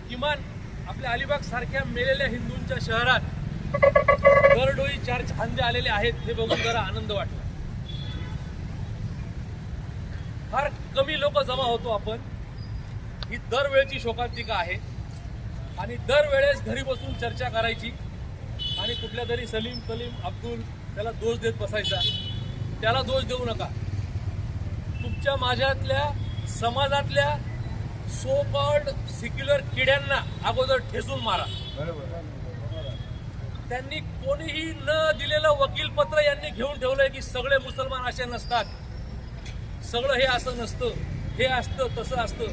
किमान आपल्या अलिबाग सारख्या मेलेल्या हिंदूंच्या शहरात दरडोई 4 झांजे आलेले आहेत हे बघून जरा आनंद वाटला। फार कमी लोक जमा होतो आपण, ही दरवेळची शोकांतिका आहे आणि दरवेळेस घरी बसून चर्चा करायची आणि कुठल्या तरी सलीम अब्दुल त्याला दोष देत बसायचा। त्याला दोष देऊ नका। तुमच्या माझ्यातल्या समाजातल्या सो कॉल्ड सिक्युलर किड्यांना अगोदर ठेचून मारा। त्यांनी कोणीही न दिलेलं वकीलपत्र यांनी घेऊन ठेवलंय की सगळे मुसलमान असे नसतात, सगळं हे असं नसतं, हे असतं तसं असतं।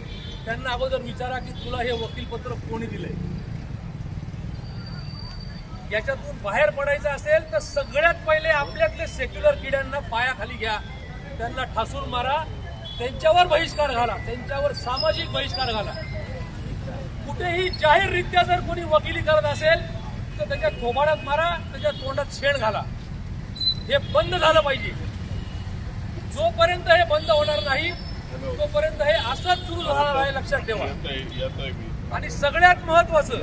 त्यांना अगोदर विचारा की तुला हे वकीलपत्र कोणी दिलंय। याच्यातून बाहेर पडायचं असेल तर सगळ्यात पहिले आपल्यातले सेक्युलर किड्यांना पायाखाली घ्या, त्यांना ठासून मारा, त्यांच्यावर बहिष्कार घाला, त्यांच्यावर सामाजिक बहिष्कार घाला। कुठेही जाहीररित्या जर कोणी वकिली करत असेल तर त्याच्या थोबाडात मारा, त्याच्या तोंडात शेण घाला। हे बंद झालं पाहिजे। जोपर्यंत हे बंद होणार नाही तोपर्यंत हे असंच सुरू राहणार आहे, लक्षात ठेवा। आणि सगळ्यात महत्वाचं,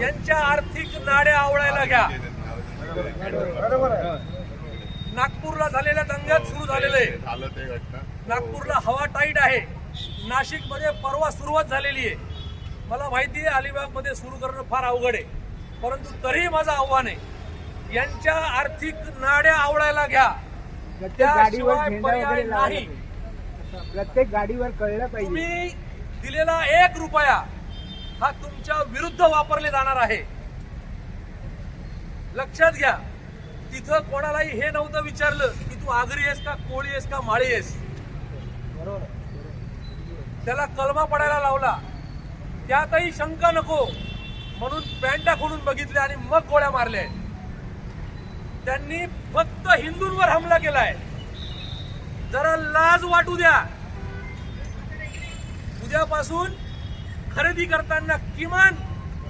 यांच्या आर्थिक नाड्या आवळायला घ्या। नागपूरला झालेल्या दंग्यात सुरू झालेलं आहे, नागपूरला हवा टाईट आहे, नाशिकमध्ये परवा सुरुवात झालेली आहे। मला माहिती आहे अलिबागमध्ये सुरू करणं फार अवघड आहे, परंतु तरीही माझं आव्हान आहे, यांच्या आर्थिक नाड्या आवळायला घ्या। त्याशिवाय पर्याय नाही। प्रत्येक गाडीवर कळलं पाहिजे तुम्ही दिलेला 1 रुपया हा तुमच्या विरुद्ध वापरले जाणार आहे, लक्षात घ्या। तिथं कोणालाही हे नव्हतं विचारलं की तू आगरी आहेस का, कोळी आहेस का, माळी आहेस। त्याला कलमा पडायला लावला, त्यातही शंका नको म्हणून पॅन्टा खोलून बघितले आणि मग गोळ्या मारल्या। त्यांनी फक्त हिंदूंवर हमला केलाय। जरा लाज वाटू द्या। उद्यापासून खरेदी करताना किमान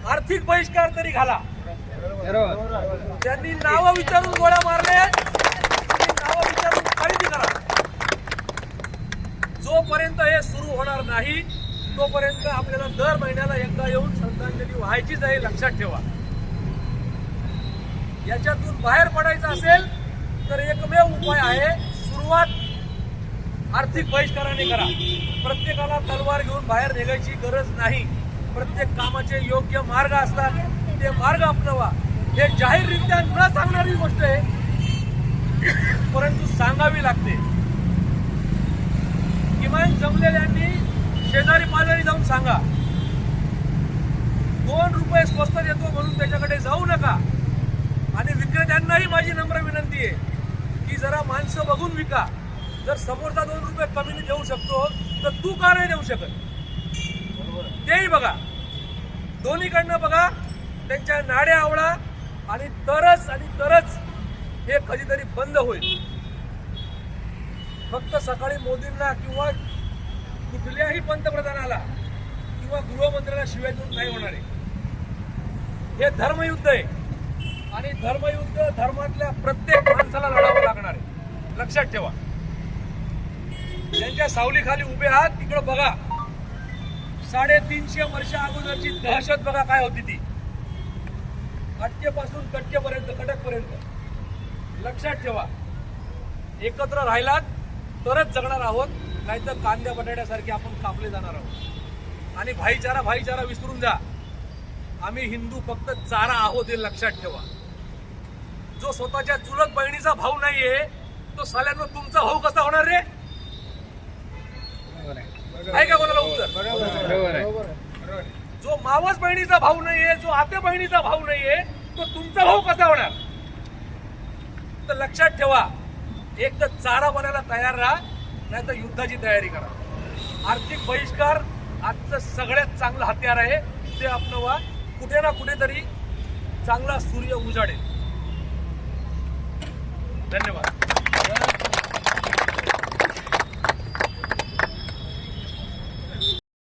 आर्थिक बहिष्कार तरी घाला। त्यांनी नावं विचारून गोळ्या मारल्या, नावं विचारून खरेदी करा। जोपर्यंत हे सुरू होणार नाही तोपर्यंत आपल्याला दर महिन्याला एकदा येऊन श्रद्धांजली व्हायचीच आहे, लक्षात ठेवा। याच्यातून बाहेर पडायचं असेल तर एकमेव उपाय आहे, सुरुवात आर्थिक बहिष्काराने करा। प्रत्येकाला तलवार घेऊन बाहेर निघायची गरज नाही। प्रत्येक कामाचे योग्य मार्ग असतात, ते मार्ग अपनावा। हे जाहीररित्या न सांगणारी गोष्ट आहे, परंतु सांगावी लागते। किमान जमलेल्यांनी शेजारी पाजारी जाऊन सांगा। 2 रुपये स्वस्त देतो म्हणून त्याच्याकडे जाऊ नका। आणि विक्रेत्यांनाही माझी नम्र विनंती आहे की जरा माणसं बघून विका। जर समोरचा 2 रुपये कमीने देऊ शकतो तर तू का नाही देऊ शकत, तेही बघा। दोन्हीकडनं बघा, त्यांच्या नाड्या आवळा आणि तरच हे कधीतरी बंद होईल। फक्त सकाळी मोदींना किंवा कुठल्याही पंतप्रधानाला किंवा गृहमंत्र्याला शिवाय देऊन नाही होणार आहे। हे धर्मयुद्ध आहे आणि धर्मयुद्ध धर्मातल्या प्रत्येक माणसाला लढावं लागणार आहे, लक्षात ठेवा। ज्यांच्या सावलीखाली उभे आहात तिकडे बघा, 350 वर्ष अगोदरची दहशत बघा काय होती ती, अटकेपासून कटकपर्यंत। लक्षात ठेवा, एकत्र राहिलात तरच जगणार आहोत, नाहीतर कांद्या बटाट्यासारखे आपण कापले जाणार आहोत। आणि भाईचारा विसरून जा। आम्ही हिंदू फक्त चारा आहोत हे लक्षात ठेवा। जो स्वतःच्या चुलत बहिणीचा भाऊ नाहीये तो साल्यांवर तुमचा भाऊ कसा होणार रे? आहे का कोणाला उत्तर? जो मावस बहिणीचा भाऊ नाहीये, जो आते बहिणीचा भाऊ नाहीये, तो तुमचा भाऊ कसा होणार? तर लक्षात ठेवा, एक तर चारा बनायला तयार राहा, नाही तर युद्धाची तयारी करा। आर्थिक बहिष्कार आजचं सगळ्यात चांगलं हत्यार आहे, ते अपनवा। कुठे ना कुठेतरी चांगला सूर्य उजाडेल। धन्यवाद।